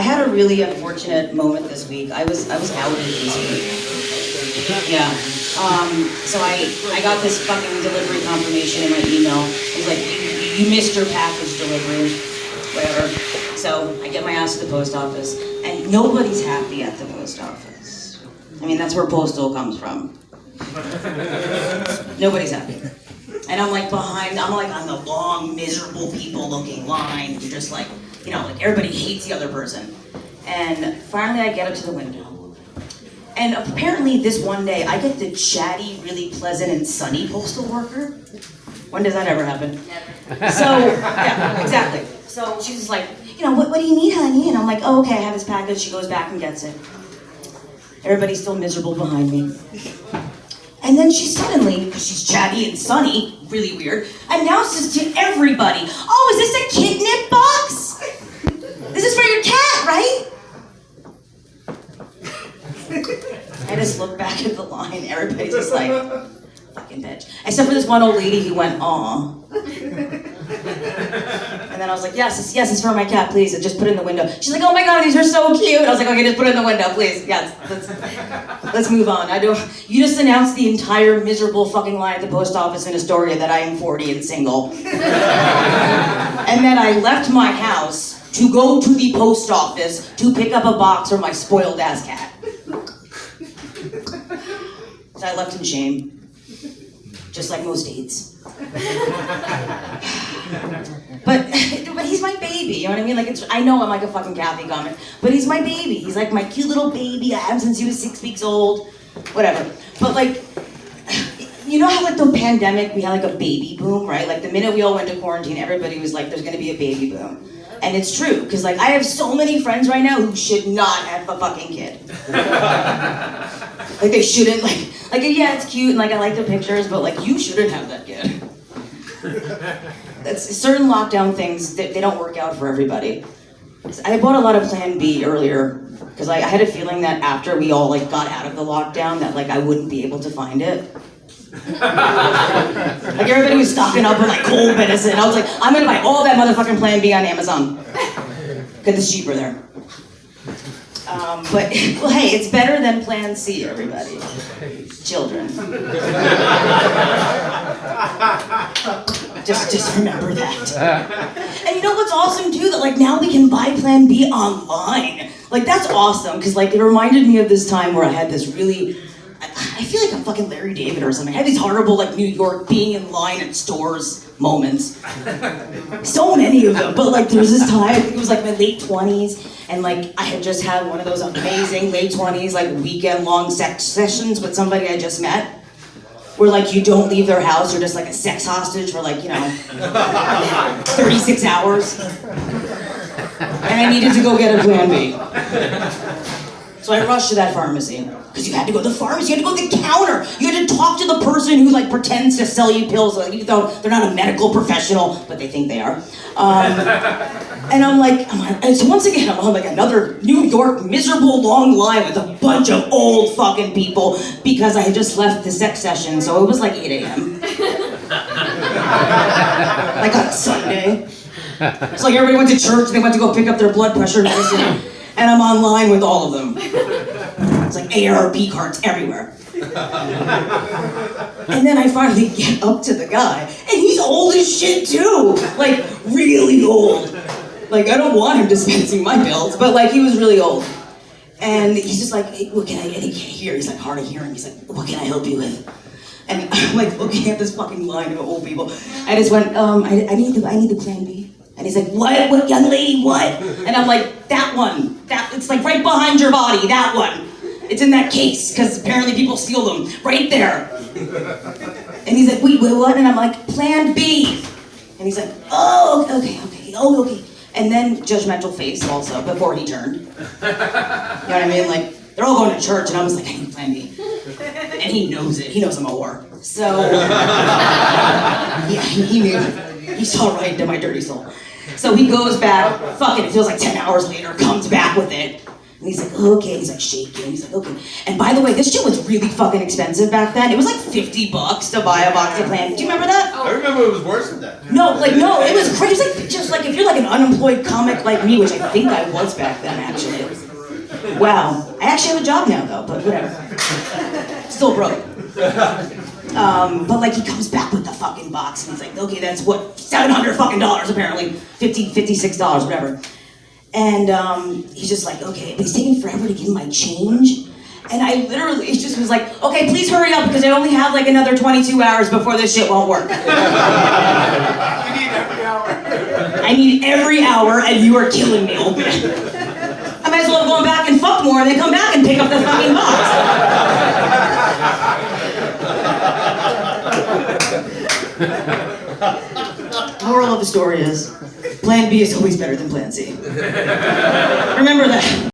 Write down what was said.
had a really unfortunate moment this week. I was outed this week. Yeah. So I got this fucking delivery confirmation in my email. It was like, you missed your package delivery, whatever. So I get my ass to the post office, and nobody's happy at the post office. I mean, that's where postal comes from. Nobody's happy. And I'm like on the long, miserable people-looking line. You're just like, you know, like everybody hates the other person. And finally I get up to the window. And apparently this one day, I get the chatty, really pleasant and sunny postal worker. When does that ever happen? Never. So, yeah, exactly. So she's just like, you know, what do you need, honey? And I'm like, oh, okay, I have this package. She goes back and gets it. Everybody's still miserable behind me. And then she suddenly, because she's chatty and sunny, really weird, announces to everybody, oh, is this a catnip box? This is for your cat, right? I just look back at the line, everybody's just like, fucking bitch. Except for this one old lady who went, aw. And then I was like, yes, it's for my cat, please. And just put it in the window. She's like, oh my God, these are so cute. I was like, okay, just put it in the window, please. Yes, let's move on. You just announced the entire miserable fucking line at the post office in Astoria that I am 40 and single. And then I left my house to go to the post office to pick up a box for my spoiled ass cat. So I left in shame. Just like most dates. But he's my baby, you know what I mean? Like, I know I'm like a fucking Kathy comic, but he's my baby. He's like my cute little baby. I have him since he was 6 weeks old, whatever. But like, you know how like the pandemic, we had like a baby boom, right? Like the minute we all went to quarantine, everybody was like, there's gonna be a baby boom. And it's true, because like I have so many friends right now who should not have a fucking kid. Like they shouldn't, like yeah, it's cute and like I like the pictures, but like you shouldn't have that kid. That's certain lockdown things that they don't work out for everybody. I bought a lot of Plan B earlier because I had a feeling that after we all like got out of the lockdown that like I wouldn't be able to find it. Like everybody was stocking up with like cold medicine. I was like, I'm gonna buy all that motherfucking Plan B on Amazon. Because it's cheaper there. But, well, hey, it's better than Plan C, everybody. Children. Just remember that. And you know what's awesome, too? That, like, now we can buy Plan B online. Like, that's awesome, because, like, it reminded me of this time where I had this really... I feel like I'm fucking Larry David or something. I had these horrible, like, New York being in line at stores moments. So many of them. But, like, there was this time, I think it was, like, my late 20s, and, like, I had just had one of those amazing late 20s, like, weekend-long sex sessions with somebody I just met, where, like, you don't leave their house, you're just, like, a sex hostage for, like, you know, 36 hours. And I needed to go get a Plan B. So I rushed to that pharmacy, because you had to go to the pharmacy, you had to go to the counter, you had to talk to the person who like pretends to sell you pills, like, even though they're not a medical professional, but they think they are. And I'm like, and so once again, I'm on like another New York miserable long line with a bunch of old fucking people, because I had just left the sex session, so it was like 8 a.m. Like on a Sunday. It's like everybody went to church, they went to go pick up their blood pressure medicine. And I'm online with all of them. It's like AARP cards everywhere. And then I finally get up to the guy, and he's old as shit too. Like, really old. Like, I don't want him dispensing my pills, but like, he was really old. And he's just like, hey, what can I, and he can't hear, he's like hard of hearing. He's like, what can I help you with? And I'm like looking at this fucking line of old people. I just went, I need the Plan B. And he's like, what young lady, what? And I'm like, that one, it's like right behind your body, that one. It's in that case, because apparently people steal them, right there. And he's like, wait, what? And I'm like, Plan B. And he's like, oh, okay. And then judgmental face also, before he turned. You know what I mean? Like, they're all going to church, and I was like, I need Plan B. And he knows it, he knows I'm a whore. So, yeah, he knew. He saw right into my dirty soul. So he goes back, fucking, it feels like 10 hours later, comes back with it. And he's like, okay, he's like shaking, he's like, okay. And by the way, this shit was really fucking expensive back then. It was like $50 to buy a box of Plan B. Do you remember that? I remember it was worse than that. No, it was crazy. It was like, just like if you're like an unemployed comic like me, which I think I was back then, actually. Wow. I actually have a job now, though, but whatever. Still broke. But like he comes back with the fucking box, and he's like, okay, that's what, $700 fucking dollars apparently, $56, whatever. And he's just like, okay, but he's taking forever to give my change. And I literally just was like, okay, please hurry up because I only have like another 22 hours before this shit won't work. You need every hour. I need every hour, and you are killing me, open. I might as well have gone back and fuck more and then come back and pick up the fucking box. Moral of the story is, plan B is always better than plan C. Remember that.